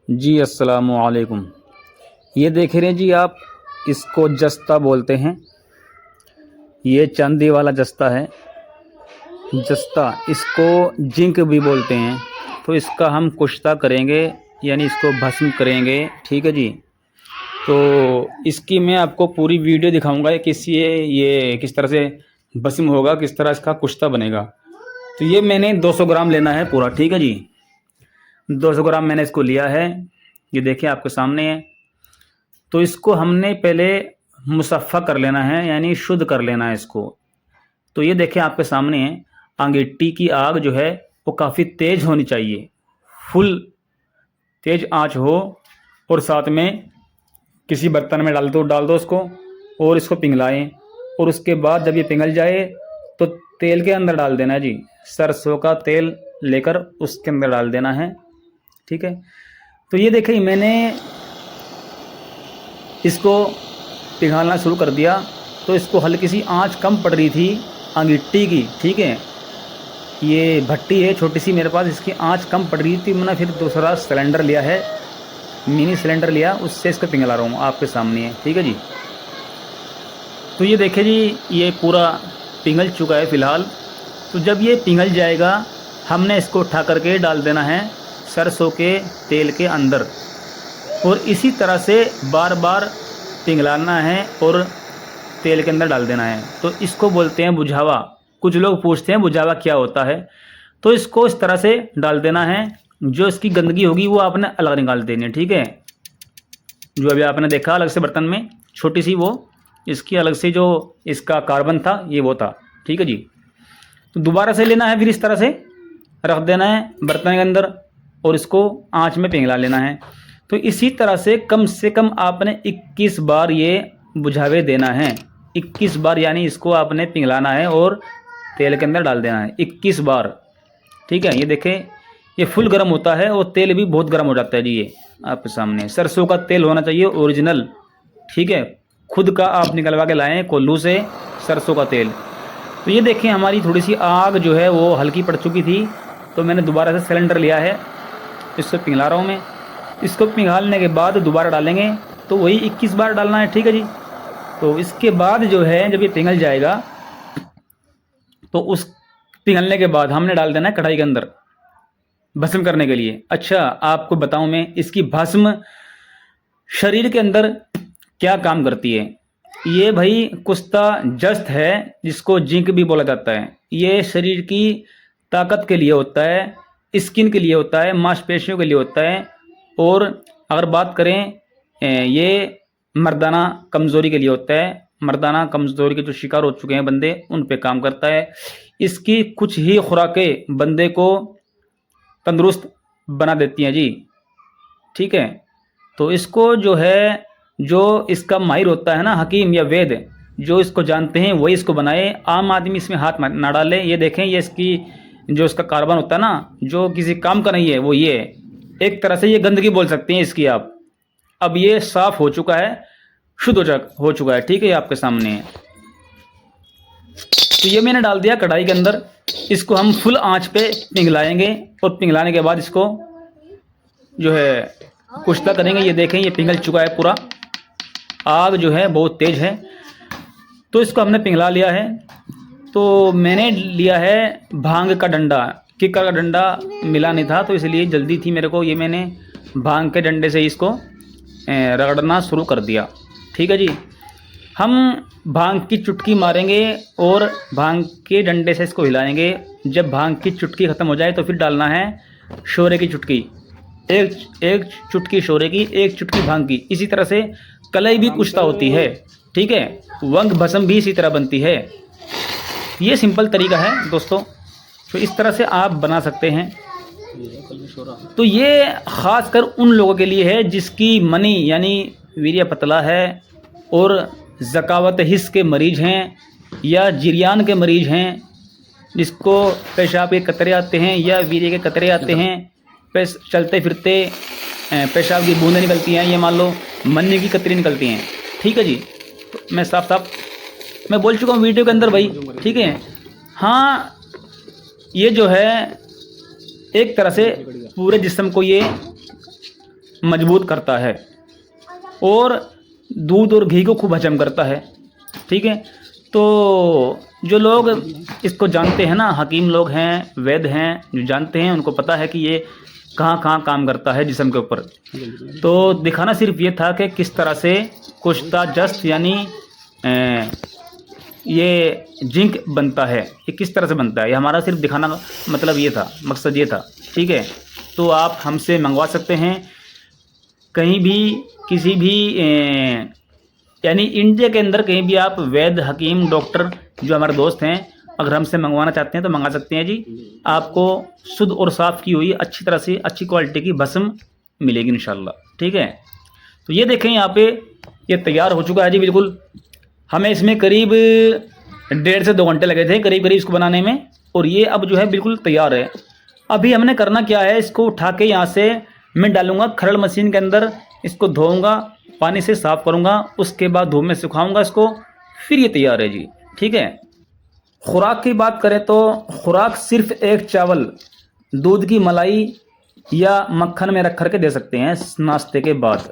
जी अस्सलामु अलैकुम। ये देख रहे हैं जी आप, इसको जस्ता बोलते हैं। ये चांदी वाला जस्ता है। जस्ता इसको जिंक भी बोलते हैं। तो इसका हम कुश्ता करेंगे, यानी इसको भस्म करेंगे। ठीक है जी। तो इसकी मैं आपको पूरी वीडियो दिखाऊंगा कि ये किस तरह से भस्म होगा, किस तरह इसका कुश्ता बनेगा। तो ये मैंने 200 ग्राम लेना है पूरा। ठीक है जी। 200 ग्राम मैंने इसको लिया है। ये देखिए आपके सामने है। तो इसको हमने पहले मुसफ़्फ़ा कर लेना है, यानी शुद्ध कर लेना है इसको। तो ये देखिए आपके सामने है। अंगीठी की आग जो है वो काफ़ी तेज़ होनी चाहिए, फुल तेज़ आंच हो। और साथ में किसी बर्तन में डाल दो उसको, और इसको पिघलाएं। और उसके बाद जब ये पिघल जाए तो तेल के अंदर डाल देना है जी। सरसों का तेल लेकर उसके अंदर डाल देना है। ठीक है। तो ये देखिए मैंने इसको पिघालना शुरू कर दिया। तो इसको हल्की सी आंच कम पड़ रही थी अंगीठी की। ठीक है। ये भट्टी है छोटी सी मेरे पास, इसकी आंच कम पड़ रही थी। मैंने फिर दूसरा सिलेंडर लिया है, मिनी सिलेंडर लिया, उससे इसको पिघला रहा हूँ आपके सामने है। ठीक है जी। तो ये देखिए जी, ये पूरा पिघल चुका है फ़िलहाल। तो जब ये पिघल जाएगा हमने इसको उठा करके डाल देना है सरसों के तेल के अंदर। और इसी तरह से बार बार पिघलाना है और तेल के अंदर डाल देना है। तो इसको बोलते हैं बुझावा। कुछ लोग पूछते हैं बुझावा क्या होता है। तो इसको इस तरह से डाल देना है। जो इसकी गंदगी होगी वो आपने अलग निकाल देनी है। ठीक है। जो अभी आपने देखा अलग से बर्तन में छोटी सी, वो इसकी अलग से जो इसका कार्बन था ये वो था। ठीक है जी। तो दोबारा से लेना है, फिर इस तरह से रख देना है बर्तन के अंदर और इसको आँच में पिघला लेना है। तो इसी तरह से कम आपने 21 बार ये बुझावे देना है। 21 बार, यानी इसको आपने पिघलाना है और तेल के अंदर डाल देना है 21 बार। ठीक है। ये देखें ये फुल गर्म होता है और तेल भी बहुत गर्म हो जाता है जी। ये आपके सामने सरसों का तेल होना चाहिए ओरिजिनल। ठीक है। खुद का आप निकलवा के लाएँ कोल्लू से सरसों का तेल। तो ये देखें हमारी थोड़ी सी आग जो है वो हल्की पड़ चुकी थी। तो मैंने दोबारा से सिलेंडर लिया है, इसको पिघला रहा हूँ मैं। इसको पिघालने के बाद दोबारा डालेंगे तो वही 21 बार डालना है। ठीक है जी। तो इसके बाद जो है जब ये पिघल जाएगा तो उस पिघलने के बाद हमने डाल देना है कढ़ाई के अंदर भस्म करने के लिए। अच्छा आपको बताऊं मैं, इसकी भस्म शरीर के अंदर क्या काम करती है। ये भाई कुश्ता जस्त है, जिसको जिंक भी बोला जाता है। ये शरीर की ताकत के लिए होता है, स्किन के लिए होता है, मांसपेशियों के लिए होता है। और अगर बात करें ये मर्दाना कमज़ोरी के लिए होता है। मर्दाना कमज़ोरी के जो शिकार हो चुके हैं बंदे, उन पे काम करता है। इसकी कुछ ही खुराकें बंदे को तंदुरुस्त बना देती हैं जी। ठीक है। तो इसको जो है, जो इसका माहिर होता है ना, हकीम या वैद्य, जो इसको जानते हैं वही इसको बनाए। आम आदमी इसमें हाथ ना डाले। ये देखें ये इसकी जो इसका कार्बन होता है ना, जो किसी काम का नहीं है, वो ये है। एक तरह से ये गंदगी बोल सकते हैं इसकी आप। अब ये साफ़ हो चुका है, शुद्ध हो चुका है। ठीक है। ये आपके सामने है। तो ये मैंने डाल दिया कढ़ाई के अंदर। इसको हम फुल आंच पे पिघलाएंगे और पिघलाने के बाद इसको जो है कुश्ता करेंगे। ये देखें ये पिघल चुका है पूरा, आग जो है बहुत तेज़ है। तो इसको हमने पिघला लिया है। तो मैंने लिया है भांग का डंडा, किक्कर का डंडा मिला नहीं था तो इसलिए जल्दी थी मेरे को। ये मैंने भांग के डंडे से इसको रगड़ना शुरू कर दिया। ठीक है जी। हम भांग की चुटकी मारेंगे और भांग के डंडे से इसको हिलाएंगे। जब भांग की चुटकी ख़त्म हो जाए तो फिर डालना है शोरे की चुटकी। एक चुटकी शोरे की, एक चुटकी भांग की। इसी तरह से कलई भी कुश्ता होती है। ठीक है। वंग भस्म भी इसी तरह बनती है। ये सिंपल तरीका है दोस्तों, तो इस तरह से आप बना सकते हैं। तो ये ख़ास कर उन लोगों के लिए है जिसकी मनी यानी वीर्य पतला है, और ज़कावत हिस्स के मरीज़ हैं, या जिरियान के मरीज़ हैं, जिसको पेशाब के कतरे आते हैं या वीर्य के कतरे आते हैं, चलते फिरते पेशाब की बूंदें निकलती हैं, ये मान लो मन्नी की कतरी निकलती हैं। ठीक है जी। तो मैं साफ मैं बोल चुका हूँ वीडियो के अंदर भाई। ठीक है। हाँ ये जो है एक तरह से पूरे जिस्म को ये मजबूत करता है और दूध और घी को खूब हजम करता है। ठीक है, तो जो लोग इसको जानते हैं ना, हकीम लोग हैं, वैद्य हैं, जो जानते हैं, उनको पता है कि ये कहाँ कहाँ काम करता है जिस्म के ऊपर। तो दिखाना सिर्फ ये था कि किस तरह से कुश्ता जस्त यानी ये जिंक बनता है, ये किस तरह से बनता है, ये हमारा सिर्फ दिखाना मतलब ये था, मकसद ये था। ठीक है, तो आप हमसे मंगवा सकते हैं कहीं भी, किसी भी यानी इंडिया के अंदर कहीं भी आप वैद्य, हकीम, डॉक्टर जो हमारे दोस्त हैं, अगर हमसे मंगवाना चाहते हैं तो मंगा सकते हैं जी। आपको शुद्ध और साफ़ की हुई अच्छी तरह से अच्छी क्वालिटी की भस्म मिलेगी इंशाल्लाह। ठीक है, तो ये देखें यहाँ पे ये तैयार हो चुका है जी बिल्कुल। हमें इसमें करीब 1.5 से 2 घंटे लगे थे करीब इसको बनाने में, और ये अब जो है बिल्कुल तैयार है। अभी हमने करना क्या है, इसको उठा के यहाँ से मैं डालूंगा खरड़ मशीन के अंदर, इसको धोऊंगा, पानी से साफ़ करूंगा, उसके बाद धूप में सुखाऊंगा इसको, फिर ये तैयार है जी। ठीक है, खुराक की बात करें तो खुराक सिर्फ एक चावल दूध की मलाई या मक्खन में रख कर के दे सकते हैं नाश्ते के बाद।